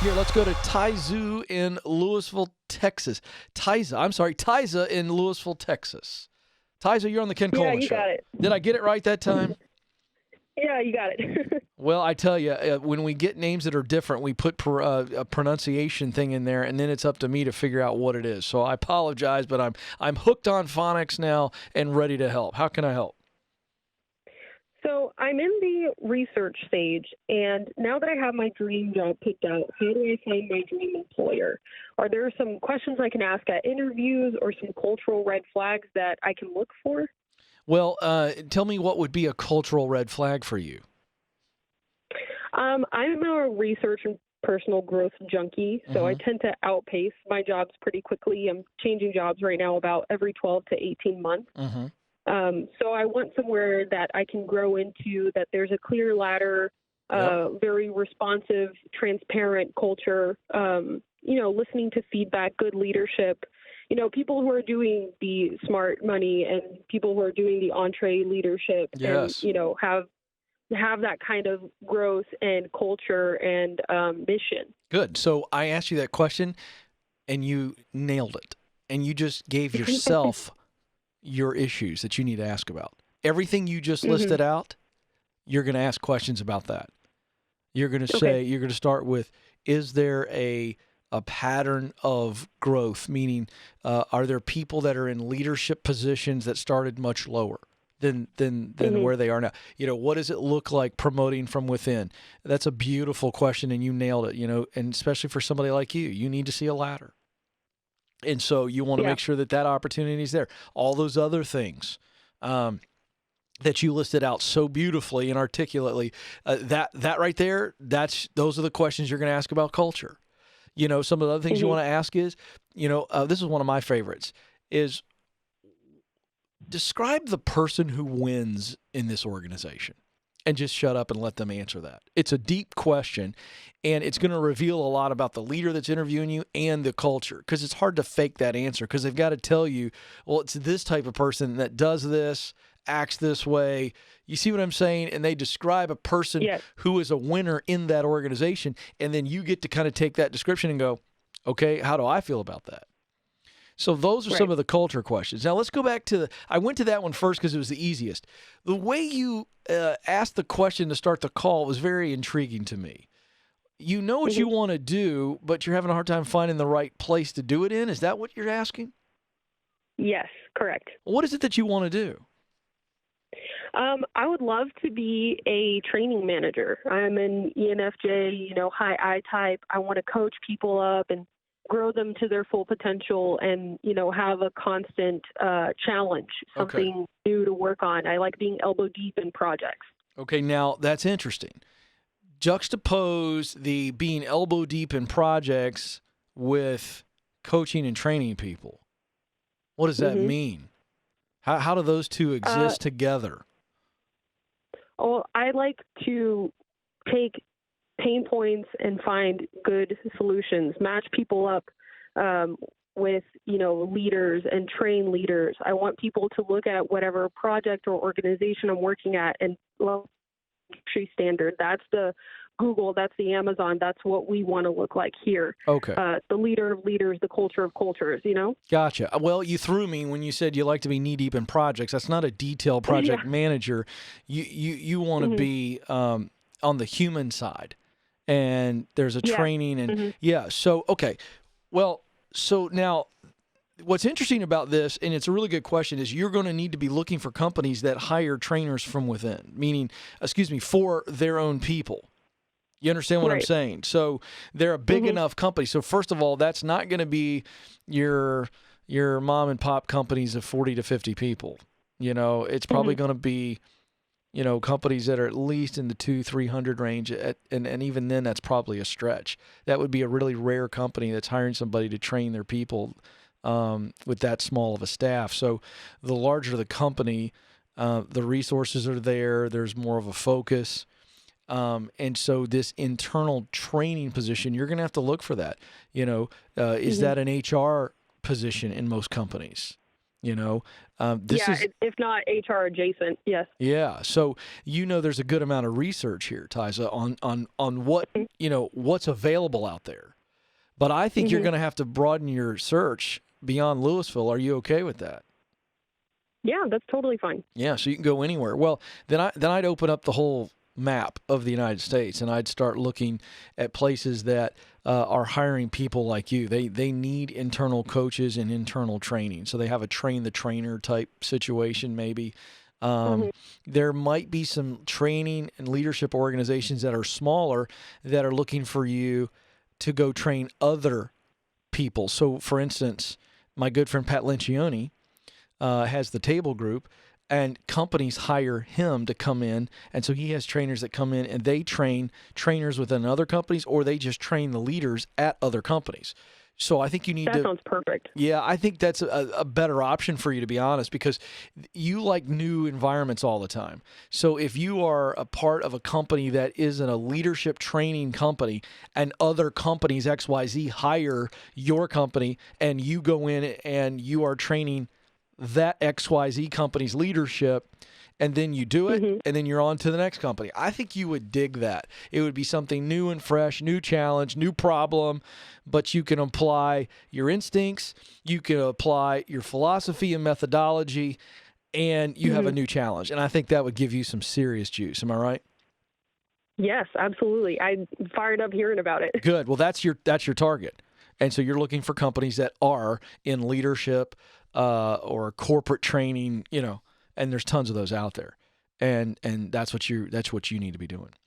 Here, let's go to Taizu in Louisville, Texas. Tiza in Louisville, Texas. Tiza, you're on the Ken Coleman Show. Yeah, you got it. Did I get it right that time? Yeah, you got it. Well, I tell you, when we get names that are different, we put a pronunciation thing in there, and then it's up to me to figure out what it is. So I apologize, but I'm hooked on phonics now and ready to help. How can I help? So I'm in the research stage, and now that I have my dream job picked out, how do I find my dream employer? Are there some questions I can ask at interviews or some cultural red flags that I can look for? Well, tell me what would be a cultural red flag for you. I'm a research and personal growth junkie, so I tend to outpace my jobs pretty quickly. I'm changing jobs right now about every 12 to 18 months. So I want somewhere that I can grow into, that there's a clear ladder, very responsive, transparent culture, listening to feedback, good leadership, people who are doing the smart money and people who are doing the entree leadership and, have that kind of growth and culture and mission. Good. So I asked you that question and you nailed it. And you just gave yourself your issues that you need to ask about. Everything you just listed out, you're going to ask questions about that. You're going to say, you're going to start with, is there a pattern of growth? Meaning, are there people that are in leadership positions that started much lower than where they are now? What does it look like promoting from within? That's a beautiful question, and you nailed it, and especially for somebody like you need to see a ladder. And so you want to make sure that opportunity is there. All those other things that you listed out so beautifully and articulately, that right there, those are the questions you're going to ask about culture. Some of the other things you want to ask is, this is one of my favorites, is describe the person who wins in this organization. And just shut up and let them answer that. It's a deep question, and it's going to reveal a lot about the leader that's interviewing you and the culture, because it's hard to fake that answer, because they've got to tell you, well, it's this type of person that does this, acts this way. You see what I'm saying? And they describe a person who is a winner in that organization, and then you get to kind of take that description and go, okay, how do I feel about that? So those are some of the culture questions. Now let's go back to I went to that one first because it was the easiest. The way you asked the question to start the call was very intriguing to me. You know what you want to do, but you're having a hard time finding the right place to do it in. Is that what you're asking? Yes, correct. What is it that you want to do? I would love to be a training manager. I'm an ENFJ, high I type. I want to coach people up and grow them to their full potential and, have a constant challenge, something new to work on. I like being elbow deep in projects. Okay, now that's interesting. Juxtapose the being elbow deep in projects with coaching and training people. What does that mean? How do those two exist together? Well, I like to take pain points and find good solutions, match people up with, leaders and train leaders. I want people to look at whatever project or organization I'm working at and industry standard. That's the Google, that's the Amazon, that's what we want to look like here. Okay. The leader of leaders, the culture of cultures, Gotcha. Well, you threw me when you said you like to be knee-deep in projects. That's not a detailed project manager. You want to be on the human side. And there's a training and so, okay. Well, so now what's interesting about this, and it's a really good question, is you're going to need to be looking for companies that hire trainers from within, meaning, for their own people. You understand what I'm saying? So they're a big enough company. So first of all, that's not going to be your mom and pop companies of 40 to 50 people. It's probably going to be companies that are at least in the 200-300 range, and even then, that's probably a stretch. That would be a really rare company that's hiring somebody to train their people with that small of a staff. So the larger the company, the resources are there. There's more of a focus. And so this internal training position, you're going to have to look for that. Is that an HR position in most companies? You know, this Yeah, is if not HR adjacent, yes. yeah. So there's a good amount of research here, Tyza, on what what's available out there. But I think you're Mm-hmm. going to have to broaden your search beyond Louisville. Are you okay with that? Yeah, that's totally fine. Yeah, so you can go anywhere. Well, then I'd open up the whole map of the United States, and I'd start looking at places that are hiring people like you. They need internal coaches and internal training, so they have a train the trainer type situation maybe. Mm-hmm. There might be some training and leadership organizations that are smaller that are looking for you to go train other people. So, for instance, my good friend Pat Lencioni has the table group, and companies hire him to come in. And so he has trainers that come in and they train trainers within other companies, or they just train the leaders at other companies. So I think you need That sounds perfect. Yeah, I think that's a better option for you, to be honest, because you like new environments all the time. So if you are a part of a company that isn't a leadership training company, and other companies XYZ hire your company, and you go in and you are training that XYZ company's leadership, and then you do it, Mm-hmm. and then you're on to the next company. I think you would dig that. It would be something new and fresh, new challenge, new problem, but you can apply your instincts, you can apply your philosophy and methodology, and you have a new challenge. And I think that would give you some serious juice. Am I right? Yes, absolutely. I'm fired up hearing about it. Good. Well, that's your target. And so you're looking for companies that are in leadership or corporate training, and there's tons of those out there. And that's what you need to be doing.